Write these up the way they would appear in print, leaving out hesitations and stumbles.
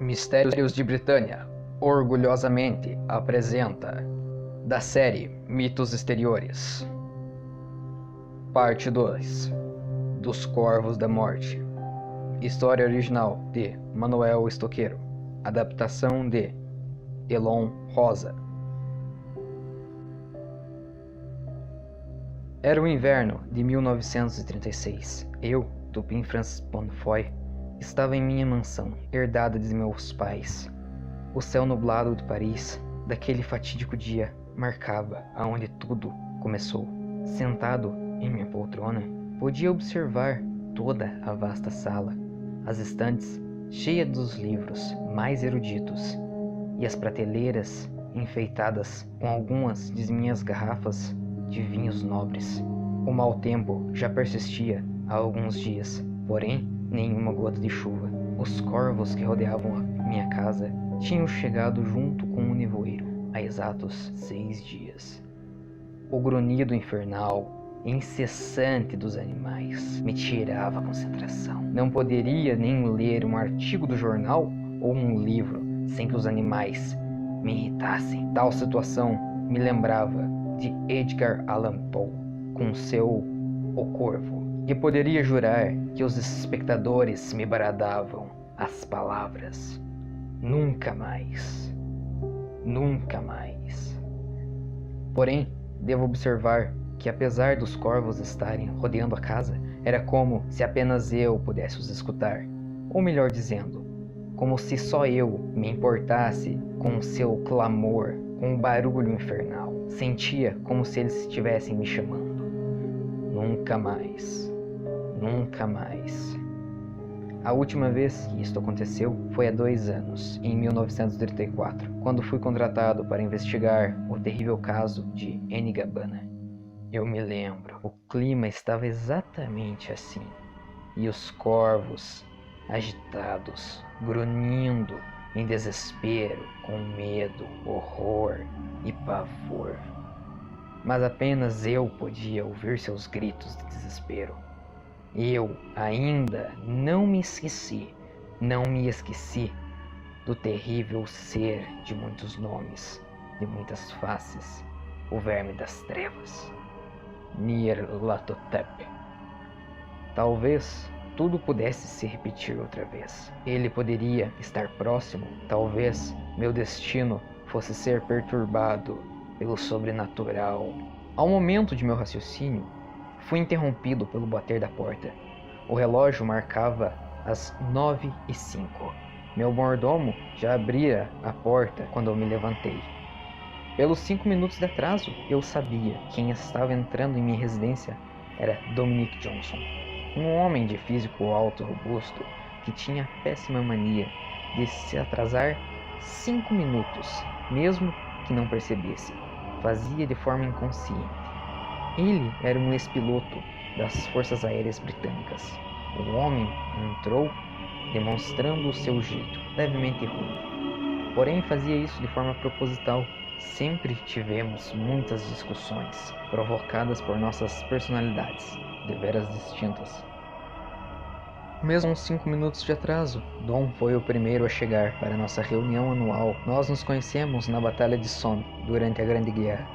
Mistérios de Britânia orgulhosamente apresenta da série Mitos Exteriores, Parte 2 Dos Corvos da Morte. História original de Manuel Estoqueiro. Adaptação de Elon Rosa. Era o inverno de 1936. Eu, Tupin Francis Bonnefoy, estava em minha mansão, herdada de meus pais. O céu nublado de Paris, daquele fatídico dia, marcava aonde tudo começou. Sentado em minha poltrona, podia observar toda a vasta sala, as estantes cheias dos livros mais eruditos e as prateleiras enfeitadas com algumas de minhas garrafas de vinhos nobres. O mau tempo já persistia há alguns dias, porém nenhuma gota de chuva. Os corvos que rodeavam a minha casa tinham chegado junto com o nevoeiro há exatos 6 dias. O grunhido infernal incessante dos animais me tirava a concentração. Não poderia nem ler um artigo do jornal ou um livro sem que os animais me irritassem. Tal situação me lembrava de Edgar Allan Poe com seu O Corvo, e poderia jurar que os espectadores me bradavam as palavras: nunca mais, nunca mais. Porém, devo observar que, apesar dos corvos estarem rodeando a casa, era como se apenas eu pudesse os escutar, ou melhor dizendo, como se só eu me importasse com o seu clamor, com o barulho infernal. Sentia como se eles estivessem me chamando. Nunca mais, nunca mais. A última vez que isto aconteceu foi há 2 anos, em 1934, quando fui contratado para investigar o terrível caso de Enigabana. Eu me lembro, o clima estava exatamente assim, e os corvos, agitados, grunhindo em desespero, com medo, horror e pavor. Mas apenas eu podia ouvir seus gritos de desespero. Eu ainda não me esqueci do terrível ser de muitos nomes, de muitas faces, o verme das trevas, Nyarlathotep. Talvez tudo pudesse se repetir outra vez. Ele poderia estar próximo. Talvez meu destino fosse ser perturbado pelo sobrenatural. Ao momento de meu raciocínio, fui interrompido pelo bater da porta. O relógio marcava as 9h05. Meu mordomo já abria a porta quando eu me levantei. Pelos 5 minutos de atraso, eu sabia que quem estava entrando em minha residência era Dominic Johnson, um homem de físico alto e robusto que tinha a péssima mania de se atrasar 5 minutos, mesmo que não percebesse. Fazia de forma inconsciente. Ele era um ex-piloto das Forças Aéreas Britânicas. O homem entrou demonstrando o seu jeito, levemente rude. Porém, fazia isso de forma proposital. Sempre tivemos muitas discussões, provocadas por nossas personalidades, deveras distintas. Mesmo uns 5 minutos de atraso, Dom foi o primeiro a chegar para nossa reunião anual. Nós nos conhecemos na Batalha de Somme, durante a Grande Guerra.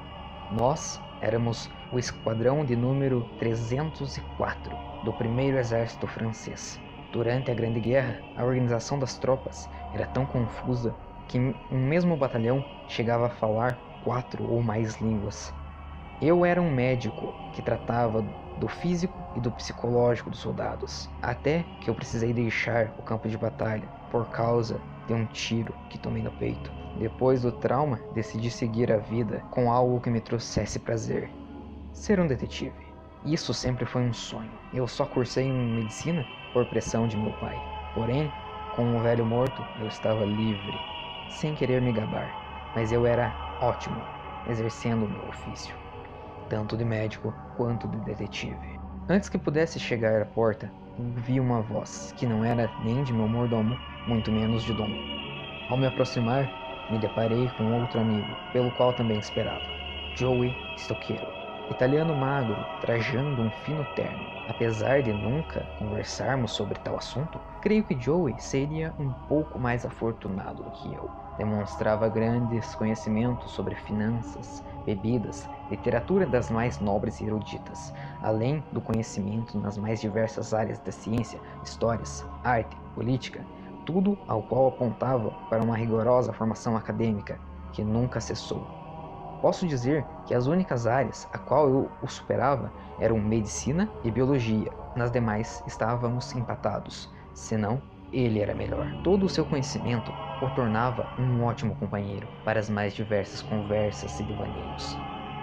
Nós éramos o esquadrão de número 304 do 1º Exército Francês. Durante a Grande Guerra, a organização das tropas era tão confusa que um mesmo batalhão chegava a falar 4 ou mais línguas. Eu era um médico que tratava do físico e do psicológico dos soldados, até que eu precisei deixar o campo de batalha por causa de um tiro que tomei no peito. Depois do trauma, decidi seguir a vida com algo que me trouxesse prazer: ser um detetive. Isso sempre foi um sonho. Eu só cursei medicina por pressão de meu pai. Porém, com o velho morto, eu estava livre, sem querer me gabar, mas eu era ótimo exercendo o meu ofício, tanto de médico quanto de detetive. Antes que pudesse chegar à porta, ouvi uma voz que não era nem de meu mordomo, muito menos de Dom. Ao me aproximar, me deparei com outro amigo, pelo qual também esperava, Joey Estoqueiro. Italiano magro, trajando um fino terno. Apesar de nunca conversarmos sobre tal assunto, creio que Joey seria um pouco mais afortunado do que eu. Demonstrava grandes conhecimentos sobre finanças, bebidas, literatura das mais nobres e eruditas, além do conhecimento nas mais diversas áreas da ciência, histórias, arte, política, tudo ao qual apontava para uma rigorosa formação acadêmica que nunca cessou. Posso dizer que as únicas áreas a qual eu o superava eram medicina e biologia. Nas demais estávamos empatados, senão ele era melhor. Todo o seu conhecimento o tornava um ótimo companheiro para as mais diversas conversas e devaneios.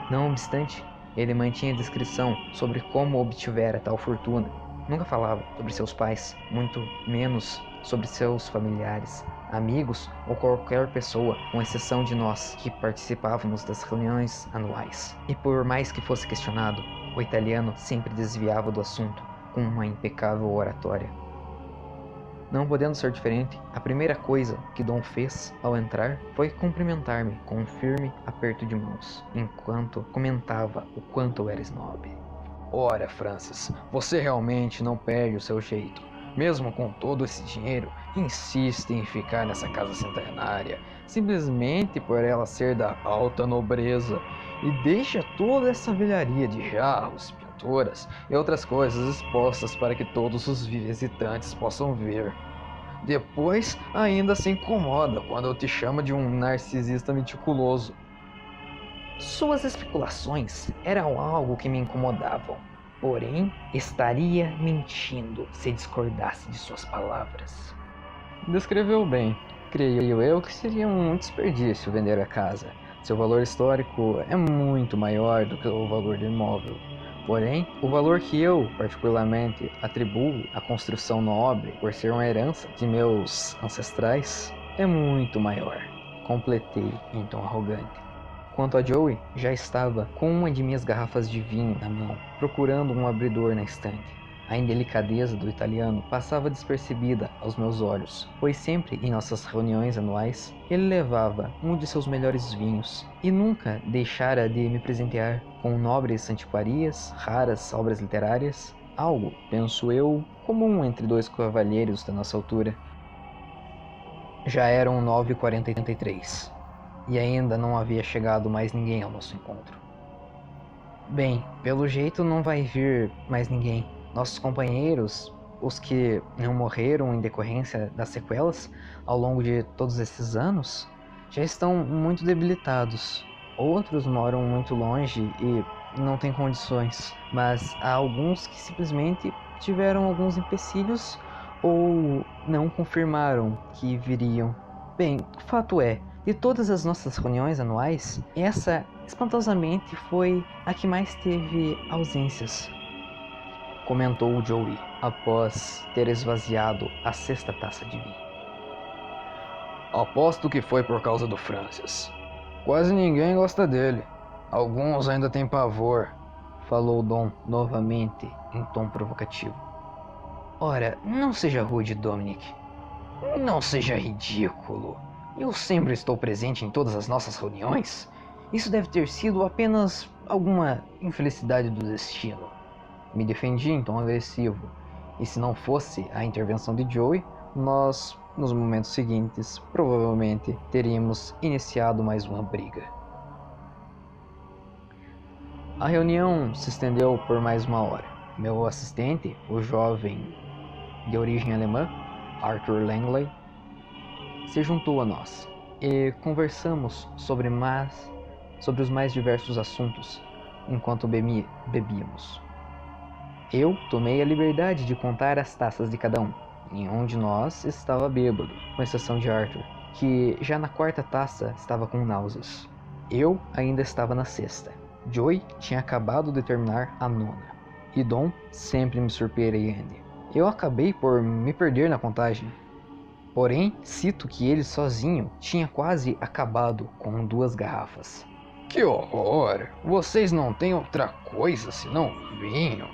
Não obstante, ele mantinha discrição sobre como obtivera tal fortuna. Nunca falava sobre seus pais, muito menos sobre seus familiares, amigos ou qualquer pessoa, com exceção de nós que participávamos das reuniões anuais. E por mais que fosse questionado, o italiano sempre desviava do assunto com uma impecável oratória. Não podendo ser diferente, a primeira coisa que Dom fez ao entrar foi cumprimentar-me com um firme aperto de mãos, enquanto comentava o quanto eu era snob. Ora, Francis, você realmente não perde o seu jeito. Mesmo com todo esse dinheiro, insiste em ficar nessa casa centenária, simplesmente por ela ser da alta nobreza, e deixa toda essa velharia de jarros, pinturas e outras coisas expostas para que todos os visitantes possam ver. Depois, ainda se incomoda quando eu te chamo de um narcisista meticuloso. Suas especulações eram algo que me incomodavam. Porém, estaria mentindo se discordasse de suas palavras. Descreveu bem. Creio eu que seria um desperdício vender a casa. Seu valor histórico é muito maior do que o valor do imóvel. Porém, o valor que eu, particularmente, atribuo à construção nobre por ser uma herança de meus ancestrais é muito maior. Completei em tom arrogante. Quanto a Joey, já estava com uma de minhas garrafas de vinho na mão, procurando um abridor na estante. A indelicadeza do italiano passava despercebida aos meus olhos, pois sempre em nossas reuniões anuais ele levava um de seus melhores vinhos e nunca deixara de me presentear com nobres antiquarias, raras obras literárias, algo, penso eu, comum entre dois cavalheiros da nossa altura. Já eram 9h43. E ainda não havia chegado mais ninguém ao nosso encontro. Bem, pelo jeito não vai vir mais ninguém. Nossos companheiros, os que não morreram em decorrência das sequelas ao longo de todos esses anos, já estão muito debilitados. Outros moram muito longe e não têm condições, mas há alguns que simplesmente tiveram alguns empecilhos ou não confirmaram que viriam. Bem, o fato é, de todas as nossas reuniões anuais, essa espantosamente foi a que mais teve ausências, comentou Joey após ter esvaziado a 6ª taça de vinho. Aposto que foi por causa do Francis. Quase ninguém gosta dele. Alguns ainda têm pavor, falou Dom novamente em tom provocativo. Ora, não seja rude, Dominic. Não seja ridículo. Eu sempre estou presente em todas as nossas reuniões. Isso deve ter sido apenas alguma infelicidade do destino. Me defendi em tom agressivo, e se não fosse a intervenção de Joey, nós, nos momentos seguintes, provavelmente teríamos iniciado mais uma briga. A reunião se estendeu por mais 1 hora. Meu assistente, o jovem de origem alemã, Arthur Langley, se juntou a nós e conversamos sobre os mais diversos assuntos enquanto bebíamos. Eu tomei a liberdade de contar as taças de cada um. Nenhum de nós estava bêbado, com exceção de Arthur, que já na 4ª taça estava com náuseas. Eu ainda estava na 6ª. Joey tinha acabado de terminar a 9ª. E Dom sempre me surpreende. Eu acabei por me perder na contagem. Porém, cito que ele sozinho tinha quase acabado com 2 garrafas. Que horror! Vocês não têm outra coisa senão vinho?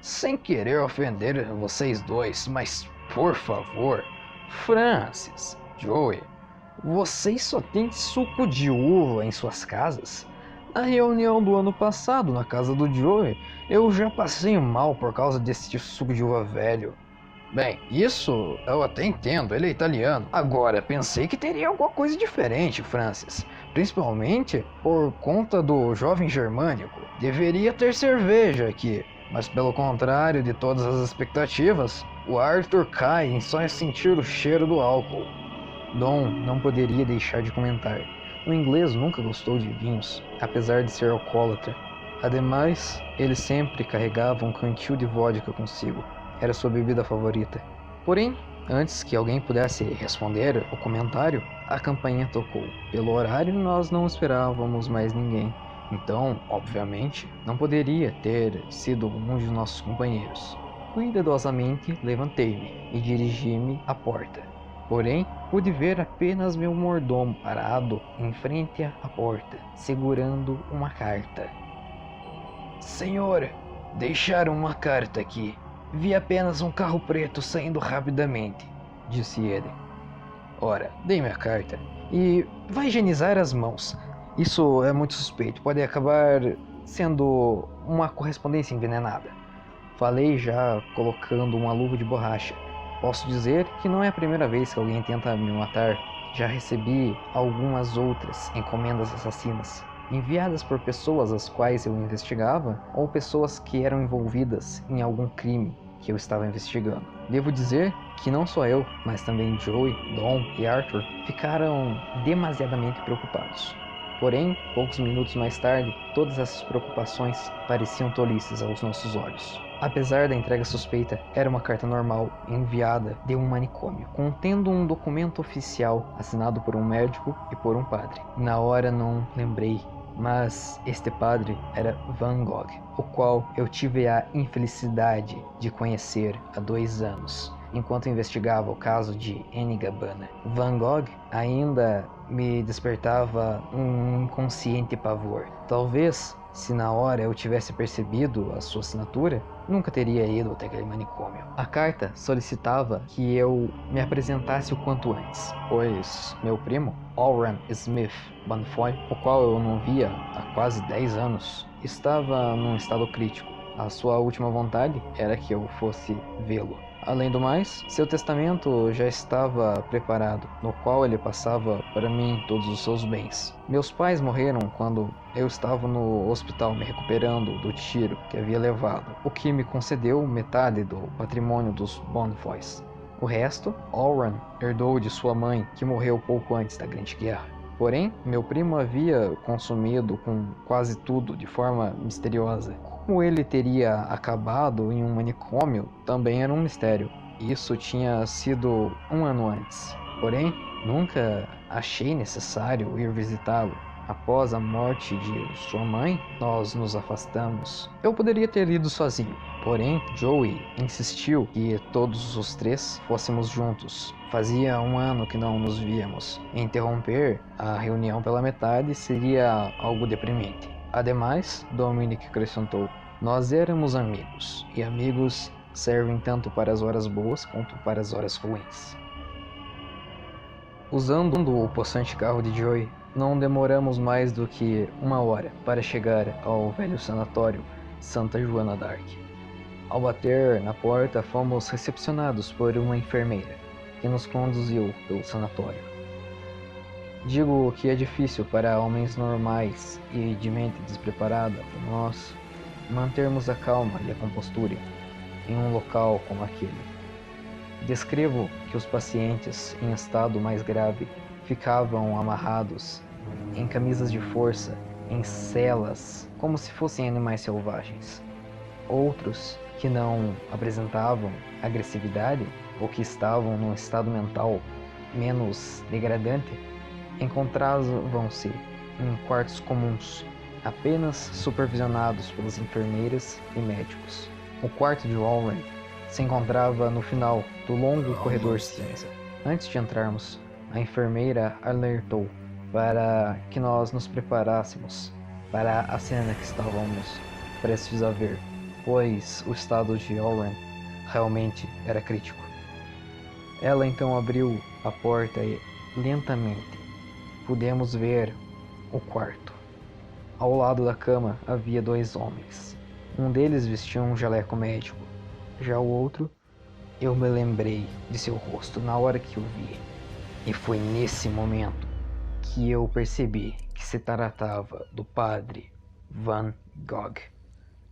Sem querer ofender vocês dois, mas por favor, Francis, Joey, vocês só têm suco de uva em suas casas? Na reunião do ano passado, na casa do Joey, eu já passei mal por causa desse suco de uva velho. Bem, isso eu até entendo, ele é italiano. Agora, pensei que teria alguma coisa diferente, Francis. Principalmente por conta do jovem germânico. Deveria ter cerveja aqui, mas pelo contrário de todas as expectativas, o Arthur cai em só sentir o cheiro do álcool. Dom não poderia deixar de comentar. O inglês nunca gostou de vinhos, apesar de ser alcoólatra. Ademais, ele sempre carregava um cantil de vodka consigo. Era sua bebida favorita. Porém, antes que alguém pudesse responder o comentário, a campainha tocou. Pelo horário, nós não esperávamos mais ninguém. Então, obviamente, não poderia ter sido um de nossos companheiros. Cuidadosamente levantei-me e dirigi-me à porta. Porém, pude ver apenas meu mordomo parado em frente à porta, segurando uma carta. Senhor, deixaram uma carta aqui. Vi apenas um carro preto saindo rapidamente, disse ele. Ora, dei-me a carta e vai higienizar as mãos. Isso é muito suspeito, pode acabar sendo uma correspondência envenenada. Falei já colocando uma luva de borracha. Posso dizer que não é a primeira vez que alguém tenta me matar. Já recebi algumas outras encomendas assassinas, enviadas por pessoas as quais eu investigava ou pessoas que eram envolvidas em algum crime que eu estava investigando. Devo dizer que não só eu, mas também Joey, Dom e Arthur ficaram demasiadamente preocupados. Porém, poucos minutos mais tarde, todas essas preocupações pareciam tolices aos nossos olhos. Apesar da entrega suspeita, era uma carta normal enviada de um manicômio, contendo um documento oficial assinado por um médico e por um padre. Na hora não lembrei, mas este padre era Van Gogh, o qual eu tive a infelicidade de conhecer há 2 anos, enquanto investigava o caso de N. Gabbana. Van Gogh ainda me despertava um inconsciente pavor. Talvez, se na hora eu tivesse percebido a sua assinatura, nunca teria ido até aquele manicômio. A carta solicitava que eu me apresentasse o quanto antes, pois meu primo, Oran Smith Banfoy, o qual eu não via há quase 10 anos, estava num estado crítico. A sua última vontade era que eu fosse vê-lo. Além do mais, seu testamento já estava preparado, no qual ele passava para mim todos os seus bens. Meus pais morreram quando eu estava no hospital me recuperando do tiro que havia levado, o que me concedeu metade do patrimônio dos Bonfoys. O resto, Oran herdou de sua mãe, que morreu pouco antes da Grande Guerra. Porém, meu primo havia consumido com quase tudo de forma misteriosa. Como ele teria acabado em um manicômio também era um mistério. Isso tinha sido 1 ano antes. Porém, nunca achei necessário ir visitá-lo. Após a morte de sua mãe, nós nos afastamos. Eu poderia ter ido sozinho, porém, Joey insistiu que todos os 3 fôssemos juntos. Fazia 1 ano que não nos víamos. Interromper a reunião pela metade seria algo deprimente. Ademais, Dominic acrescentou, nós éramos amigos, e amigos servem tanto para as horas boas quanto para as horas ruins. Usando o possante carro de Joey, não demoramos mais do que 1 hora para chegar ao velho sanatório Santa Joana d'Arc. Ao bater na porta, fomos recepcionados por uma enfermeira, que nos conduziu pelo sanatório. Digo que é difícil para homens normais e de mente despreparada como nós mantermos a calma e a compostura em um local como aquele. Descrevo que os pacientes em estado mais grave ficavam amarrados em camisas de força, em celas, como se fossem animais selvagens. Outros que não apresentavam agressividade ou que estavam num estado mental menos degradante encontravam-se em quartos comuns, apenas supervisionados pelas enfermeiras e médicos. O quarto de Warren se encontrava no final do longo corredor cinza. Antes de entrarmos, a enfermeira alertou para que nós nos preparássemos para a cena que estávamos prestes a ver, pois o estado de Warren realmente era crítico. Ela então abriu a porta e, lentamente, pudemos ver o quarto. Ao lado da cama havia 2 homens. Um deles vestia um jaleco médico. Já o outro, eu me lembrei de seu rosto na hora que o vi. E foi nesse momento que eu percebi que se tratava do padre Van Gogh.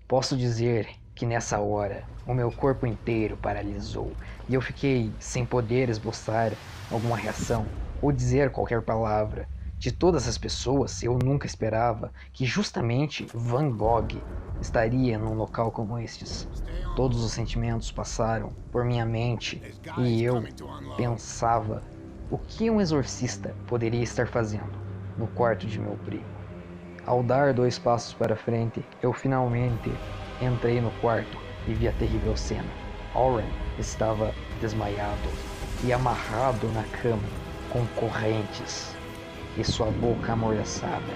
Posso dizer que nessa hora o meu corpo inteiro paralisou e eu fiquei sem poder esboçar alguma reação ou dizer qualquer palavra. De todas as pessoas, eu nunca esperava que justamente Van Gogh estaria num local como estes. Todos os sentimentos passaram por minha mente e eu pensava o que um exorcista poderia estar fazendo no quarto de meu primo. Ao dar 2 passos para frente, eu finalmente entrei no quarto e vi a terrível cena. Oren estava desmaiado e amarrado na cama com correntes e sua boca amordaçada.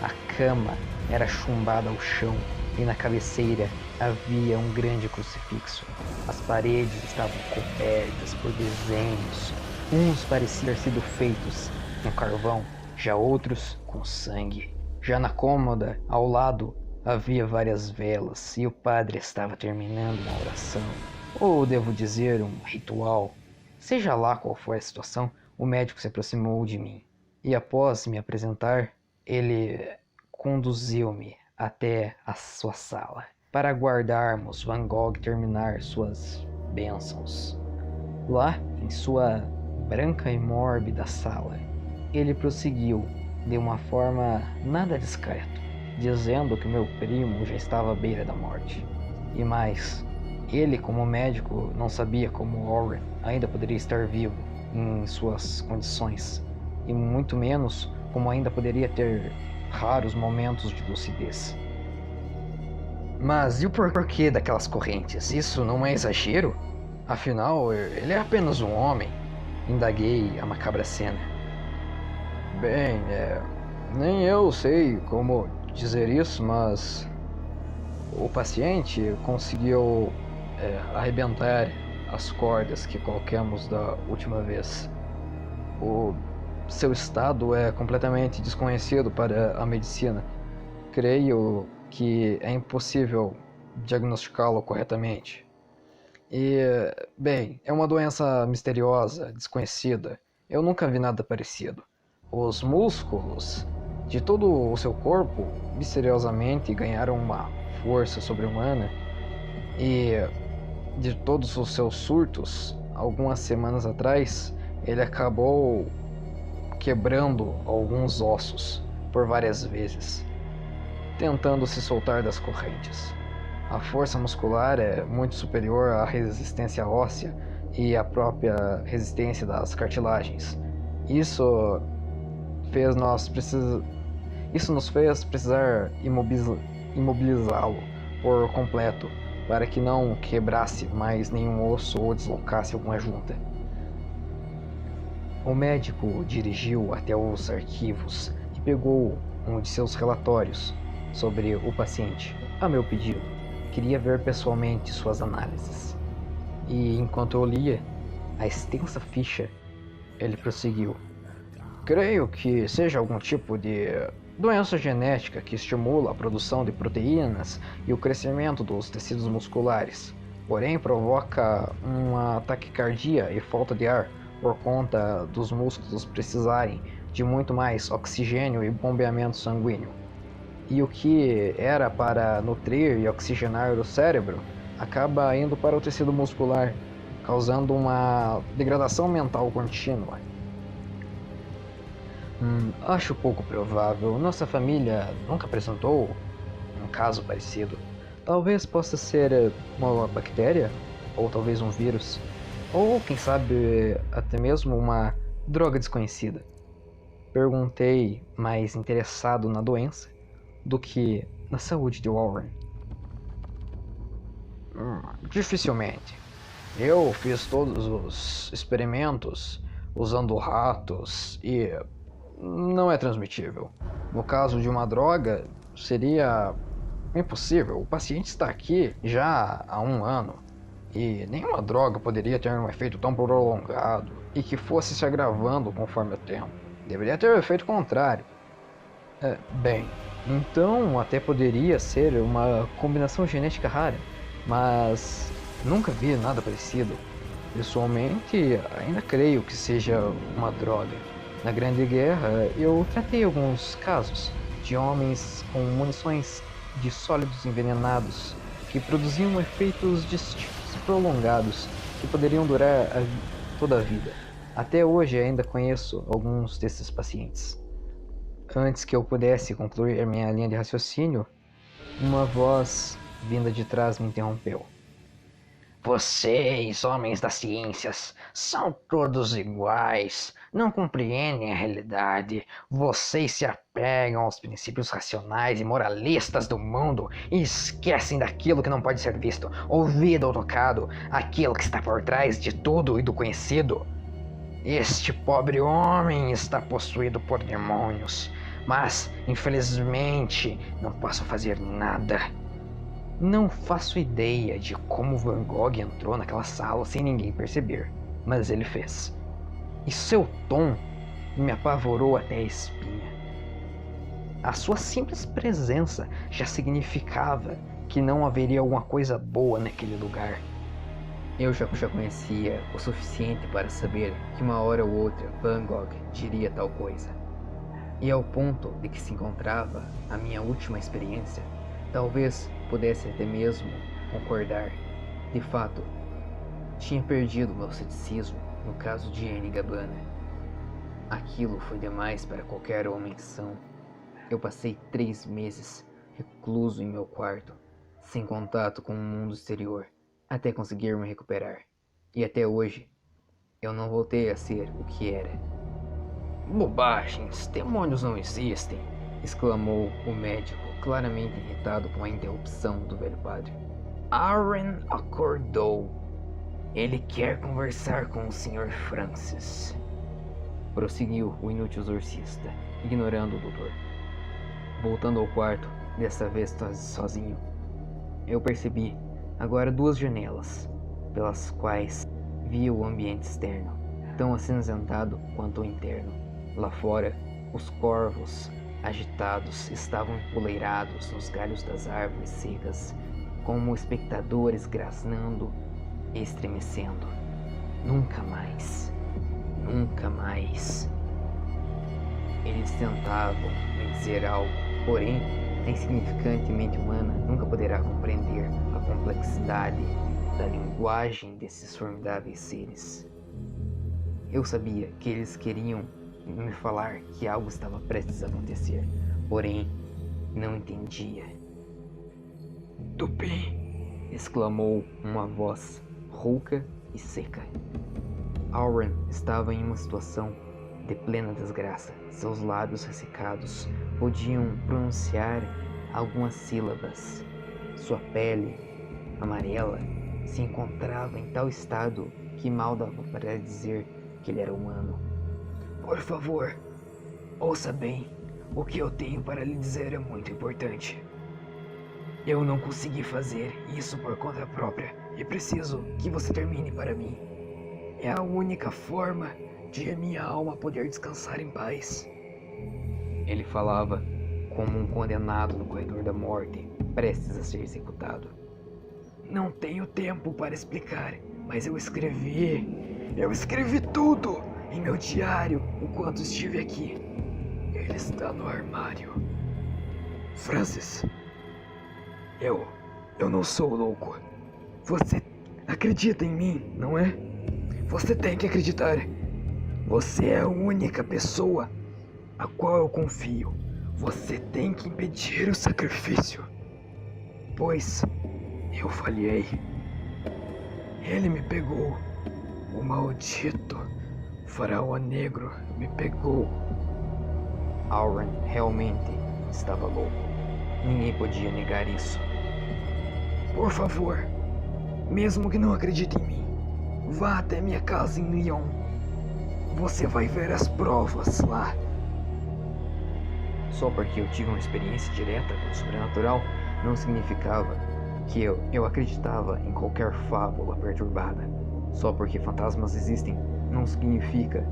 A cama era chumbada ao chão e na cabeceira havia um grande crucifixo. As paredes estavam cobertas por desenhos. Uns pareciam ter sido feitos com carvão, já outros com sangue. Já na cômoda, ao lado, havia várias velas e o padre estava terminando uma oração, ou devo dizer, um ritual. Seja lá qual for a situação, o médico se aproximou de mim e, após me apresentar, ele conduziu-me até a sua sala para aguardarmos Van Gogh terminar suas bênçãos. Lá, em sua branca e mórbida sala, ele prosseguiu de uma forma nada discreta, dizendo que meu primo já estava à beira da morte. E mais, ele como médico não sabia como Oren ainda poderia estar vivo em suas condições, e muito menos como ainda poderia ter raros momentos de lucidez. Mas e o porquê daquelas correntes? Isso não é exagero? Afinal, ele é apenas um homem. Indaguei a macabra cena. Bem, nem eu sei como dizer isso, mas o paciente conseguiu arrebentar as cordas que colocamos da última vez. O seu estado é completamente desconhecido para a medicina. Creio que é impossível diagnosticá-lo corretamente. E, bem, é uma doença misteriosa, desconhecida. Eu nunca vi nada parecido. Os músculos de todo o seu corpo misteriosamente ganharam uma força sobre-humana e de todos os seus surtos, algumas semanas atrás, ele acabou quebrando alguns ossos por várias vezes, tentando se soltar das correntes. A força muscular é muito superior à resistência óssea e à própria resistência das cartilagens. Isso nos fez precisar imobilizá-lo por completo para que não quebrasse mais nenhum osso ou deslocasse alguma junta. O médico dirigiu até os arquivos e pegou um de seus relatórios sobre o paciente, a meu pedido. Queria ver pessoalmente suas análises. E enquanto eu lia a extensa ficha, ele prosseguiu. Creio que seja algum tipo de doença genética que estimula a produção de proteínas e o crescimento dos tecidos musculares, porém provoca uma taquicardia e falta de ar por conta dos músculos precisarem de muito mais oxigênio e bombeamento sanguíneo. E o que era para nutrir e oxigenar o cérebro acaba indo para o tecido muscular, causando uma degradação mental contínua. Acho pouco provável. Nossa família nunca apresentou um caso parecido. Talvez possa ser uma bactéria, ou talvez um vírus, ou quem sabe até mesmo uma droga desconhecida. Perguntei, mais interessado na doença do que na saúde de Warren. Dificilmente. Eu fiz todos os experimentos usando ratos e não é transmitível. No caso de uma droga, seria impossível. O paciente está aqui já há 1 ano e nenhuma droga poderia ter um efeito tão prolongado e que fosse se agravando conforme o tempo. Deveria ter o efeito contrário. Bem, Então até poderia ser uma combinação genética rara, mas nunca vi nada parecido. Pessoalmente, ainda creio que seja uma droga. Na Grande Guerra, eu tratei alguns casos de homens com munições de sólidos envenenados que produziam efeitos distintos e prolongados que poderiam durar toda a vida. Até hoje ainda conheço alguns desses pacientes. Antes que eu pudesse concluir minha linha de raciocínio, uma voz vinda de trás me interrompeu. Vocês, homens das ciências, são todos iguais, não compreendem a realidade. Vocês se apegam aos princípios racionais e moralistas do mundo e esquecem daquilo que não pode ser visto, ouvido ou tocado, aquilo que está por trás de tudo e do conhecido. Este pobre homem está possuído por demônios, mas, infelizmente, não posso fazer nada. Não faço ideia de como Van Gogh entrou naquela sala sem ninguém perceber, mas ele fez. E seu tom me apavorou até a espinha. A sua simples presença já significava que não haveria alguma coisa boa naquele lugar. Eu já conhecia o suficiente para saber que uma hora ou outra Van Gogh diria tal coisa. E ao ponto de que se encontrava a minha última experiência, talvez pudesse até mesmo concordar. De fato, tinha perdido meu ceticismo no caso de Anne Gabbana. Aquilo foi demais para qualquer homem são. Eu passei 3 meses recluso em meu quarto, sem contato com o mundo exterior, até conseguir me recuperar. E até hoje, eu não voltei a ser o que era. Bobagens, demônios não existem, exclamou o médico, claramente irritado com a interrupção do velho padre. Aaron acordou. Ele quer conversar com o Sr. Francis. Prosseguiu o inútil exorcista, ignorando o doutor. Voltando ao quarto, dessa vez sozinho, eu percebi agora 2 janelas, pelas quais via o ambiente externo, tão acinzentado quanto o interno. Lá fora, os corvos agitados estavam empoleirados nos galhos das árvores secas, como espectadores grasnando e estremecendo. Nunca mais, nunca mais. Eles tentavam me dizer algo, porém, a insignificante mente humana nunca poderá compreender a complexidade da linguagem desses formidáveis seres. Eu sabia que eles queriam me falar que algo estava prestes a acontecer, porém, não entendia. Dupin! Exclamou uma voz rouca e seca. Aaron estava em uma situação de plena desgraça. Seus lábios ressecados podiam pronunciar algumas sílabas. Sua pele amarela se encontrava em tal estado que mal dava para dizer que ele era humano. Por favor, ouça bem. O que eu tenho para lhe dizer é muito importante. Eu não consegui fazer isso por conta própria e preciso que você termine para mim. É a única forma de minha alma poder descansar em paz. Ele falava como um condenado no corredor da morte, prestes a ser executado. Não tenho tempo para explicar, mas eu escrevi tudo em meu diário enquanto estive aqui. Ele está no armário. Francis, eu não sou louco. Você acredita em mim, não é? Você tem que acreditar. Você é a única pessoa a qual eu confio. Você tem que impedir o sacrifício, pois eu falhei. Ele me pegou. O maldito faraó negro me pegou. Aaron realmente estava louco. Ninguém podia negar isso. Por favor, mesmo que não acredite em mim, vá até minha casa em Lyon. Você vai ver as provas lá. Só porque eu tive uma experiência direta com o sobrenatural não significava que eu acreditava em qualquer fábula perturbada. Só porque fantasmas existem não significa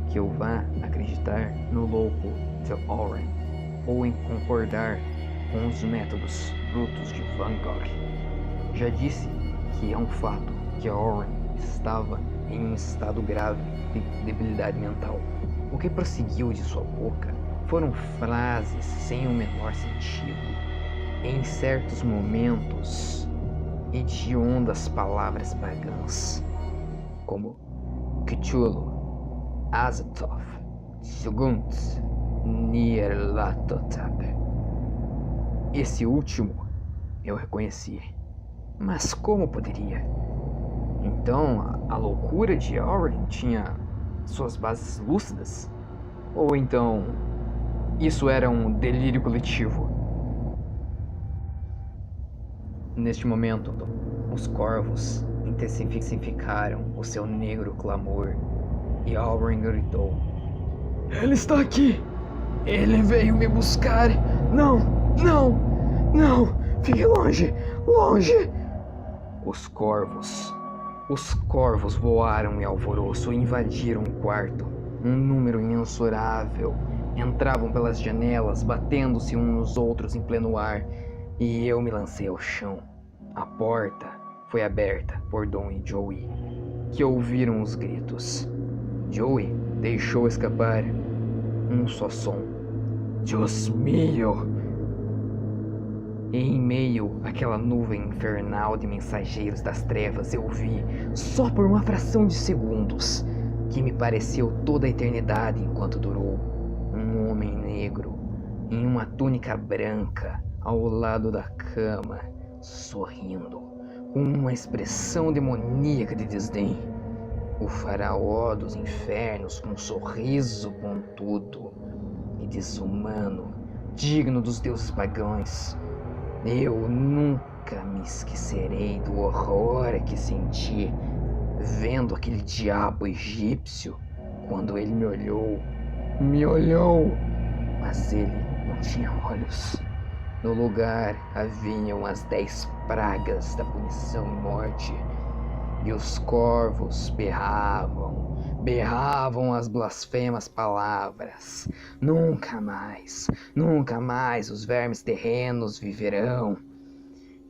que eu vá acreditar no louco de Aaron ou em concordar com os métodos brutos de Van Gogh. Já disse que é um fato que Oren estava em um estado grave de debilidade mental. O que prosseguiu de sua boca foram frases sem o menor sentido. Em certos momentos, hediondas palavras pagãs, como Cthulhu, Azathoth, Tsugunt, Nyarlathotep. Esse último eu reconheci. Mas como poderia? Então, a loucura de Oren tinha suas bases lúcidas? Ou então, isso era um delírio coletivo? Neste momento, os corvos intensificaram o seu negro clamor e Oren gritou: "Ele está aqui! Ele veio me buscar! Não! Não! Não! Fique longe! Longe!" Os corvos voaram em alvoroço e invadiram o quarto. Um número imensurável entravam pelas janelas, batendo-se uns nos outros em pleno ar, e eu me lancei ao chão. A porta foi aberta por Dom e Joey, que ouviram os gritos. Joey deixou escapar um só som: "Dios mío!" E em meio àquela nuvem infernal de mensageiros das trevas, eu vi, só por uma fração de segundos, que me pareceu toda a eternidade enquanto durou, um homem negro, em uma túnica branca, ao lado da cama, sorrindo, com uma expressão demoníaca de desdém. O faraó dos infernos, com um sorriso pontudo e desumano, digno dos deuses pagãos. Eu nunca me esquecerei do horror que senti vendo aquele diabo egípcio quando ele me olhou, mas ele não tinha olhos. No lugar haviam as 10 pragas da punição e morte, e os corvos berravam as blasfemas palavras: nunca mais os vermes terrenos viverão.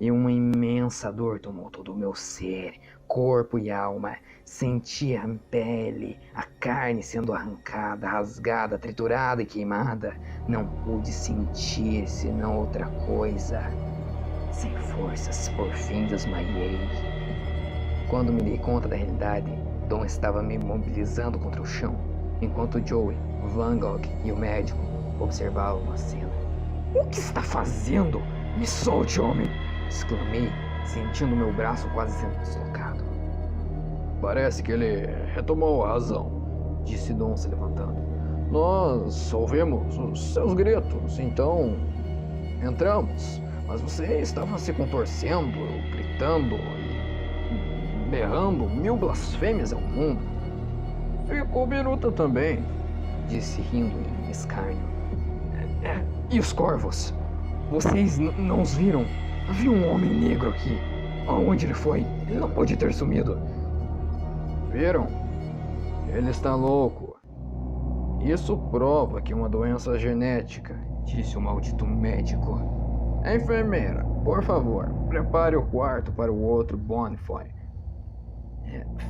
E uma imensa dor tomou todo o meu ser, corpo e alma. Senti a pele, a carne sendo arrancada, rasgada, triturada e queimada. Não pude sentir senão outra coisa. Sem forças, por fim desmaiei. Quando me dei conta da realidade, Dom estava me imobilizando contra o chão, enquanto Joey, Van Gogh e o médico observavam a cena. "O que está fazendo? Me solte, homem!" exclamei, sentindo meu braço quase sendo deslocado. "Parece que ele retomou a razão", disse Dom se levantando. "Nós ouvimos os seus gritos, então entramos, mas você estava se contorcendo, gritando e berrando 1000 blasfêmias ao mundo." "Ficou biruta também", disse rindo em escárnio. E os corvos? Vocês não os viram? Havia um homem negro aqui. Aonde ele foi? Ele não pode ter sumido." "Viram? Ele está louco. Isso prova que é uma doença genética", disse o maldito médico. "Enfermeira, por favor, prepare o quarto para o outro Bonfire."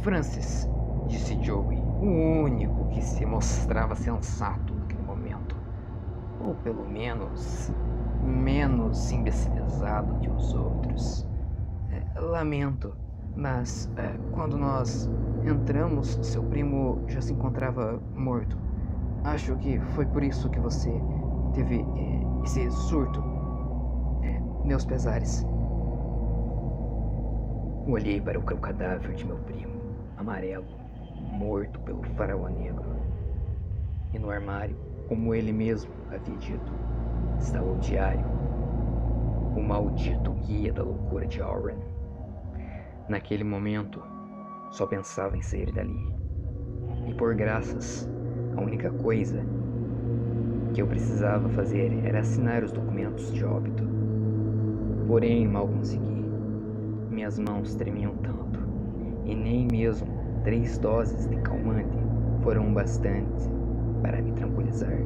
"Francis", disse Joey, o único que se mostrava sensato naquele momento. Ou pelo menos imbecilizado que os outros. "Lamento, mas quando nós entramos, seu primo já se encontrava morto. Acho que foi por isso que você teve esse surto. Meus pesares." Olhei para o cadáver de meu primo, amarelo, morto pelo faraó negro. E no armário, como ele mesmo havia dito, estava o diário, o maldito guia da loucura de Oren. Naquele momento, só pensava em sair dali. E por graças, a única coisa que eu precisava fazer era assinar os documentos de óbito. Porém, mal consegui. Minhas mãos tremiam tanto, e nem mesmo 3 doses de calmante foram bastante para me tranquilizar.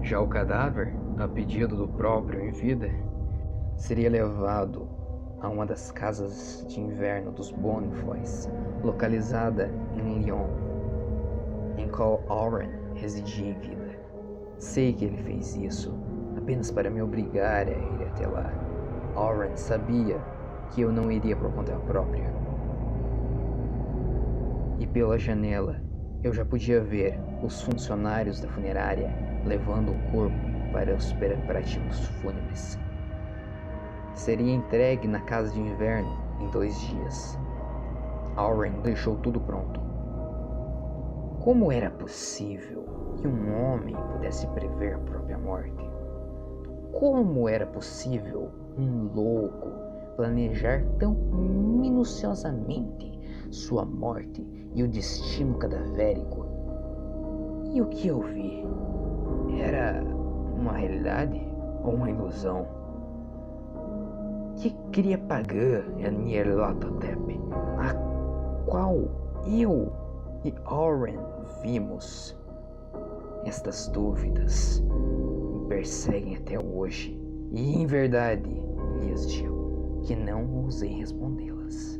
Já o cadáver, a pedido do próprio em vida, seria levado a uma das casas de inverno dos Bonifoys, localizada em Lyon, em qual Oren residia em vida. Sei que ele fez isso apenas para me obrigar a ir até lá. Oren sabia que eu não iria por conta própria. E pela janela eu já podia ver os funcionários da funerária levando o corpo para os preparativos fúnebres. Seria entregue na casa de inverno em 2 dias. Oren deixou tudo pronto. Como era possível que um homem pudesse prever a própria morte? Como era possível um louco planejar tão minuciosamente sua morte e o destino cadavérico? E o que eu vi? Era uma realidade ou uma ilusão? Que cria pagã é Nyarlathotep, a qual eu e Oren vimos? Estas dúvidas me perseguem até hoje, e em verdade lhes digo que não ousei respondê-las.